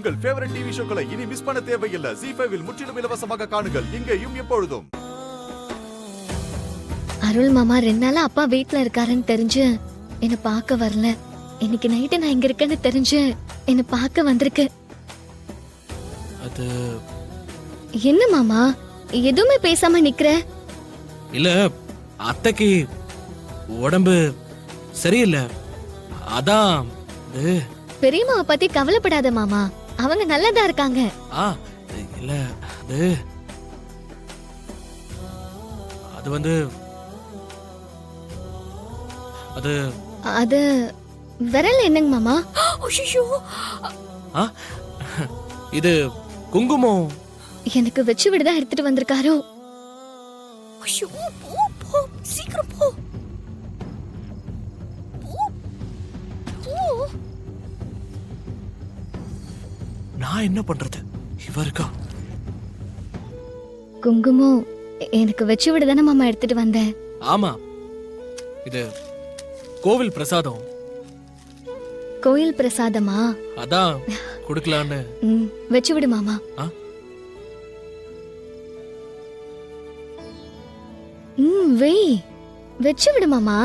உங்கள் favourite TV ஷோக்களை இனி miss பண்ண தேவையில்லை. ZEE5 இல் முற்றிலும் இலவசமாக காணுங்கள். இங்கேயும் எப்பொழுதும். அருள் மாமா 2 நாளா அப்பா வீட்ல இருக்காருன்னு தெரிஞ்சு என்ன பார்க்க வரல. இன்னைக்கு நைட்டு நான் இங்க இருக்கேன்னு தெரிஞ்சு என்ன பார்க்க வந்திருக்கு. அது என்ன மாமா எதுவுமே பேசாம நிக்கிற? இல்ல, அத்தைக்கு உடம்பு சரியில்லை, அதான். பெரியம்மாவை பத்தி கவலைப்படாத மாமா, அவங்க நல்லதா இருக்காங்க. இல்ல, அது வந்து அது விரல் என்னங்க மாமா? இது குங்குமம். எனக்கு வச்சு விடுதா எடுத்துட்டு வந்திருக்காரோ? சீக்கிரம் போ. நான் என்ன பண்றது? இவருக்கா குங்குமம் எனக்கு வச்சு விடுதானே மாமா எடுத்துட்டு வந்தேன். ஆமா, இது கோவில் பிரசாதம். கோயில் பிரசாதமா? அதான் குடுக்கலான்னு. வச்சு விடு மாமா. வெய், வச்சு விடு மாமா.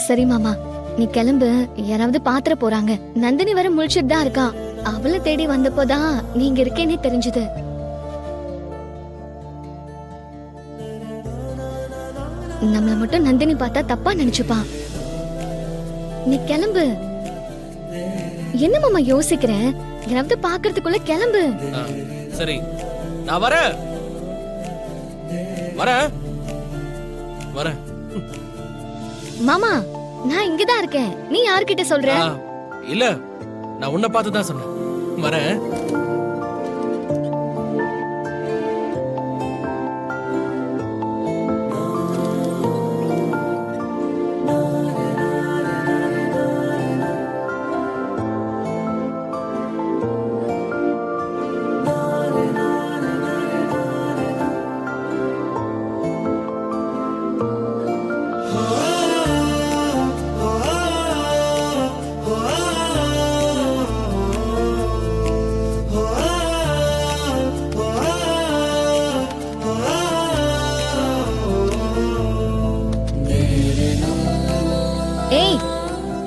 சரி மாமா, நீ கிளம்பு. யாராவது பாத்திர போறாங்க. நந்தினி வர முழிச்சிட்டு தான் இருக்கா. அவளை தேடி வந்தப்போதான் நீங்க இருக்கேனே தெரிஞ்சது. நம்மள மட்டும் நந்தினி பார்த்தா தப்பா நினைச்சுப்பா. நீ கிளம்பு. என்ன மாமா யோசிக்கிற? யாராவது பாக்குறதுக்குள்ள கிளம்பு. சரி, நான் வரேன். மாமா, நான் இங்கதான் இருக்கேன். நீ யார்கிட்ட சொல்ற? இல்ல, நான் உன்னை பார்த்து தான் சொன்னேன். வரேன்.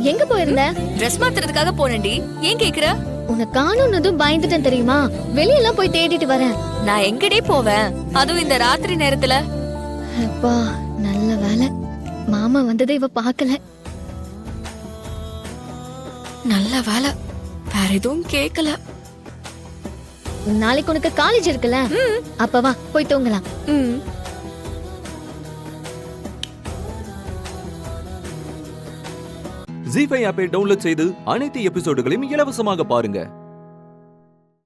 எங்க போயிருந்த? ட்ரெஸ் மாத்துறதுக்காக போனேன்டி. ஏன் கேக்குற? உன்னை காணோம்னதும் பயந்துட்டேன் தெரியுமா? வெளியெல்லாம் போய் தேடிட்டு வரேன். நான் எங்கடி போவேன், அதுவும் இந்த ராத்திரி நேரத்துல? அப்பா நல்ல வேலை, மாமா வந்ததை இவ பாக்கல. நல்ல வேலை, வேற எதுவும் கேக்கல. நாளைக்கு உனக்கு காலேஜ் இருக்குல்ல, அப்ப வா போய் தூங்கலாம். ZEE5 ஆப்பை டவுன்லோட் செய்து அனைத்து எபிசோடுகளையும் இலவசமாக பாருங்க.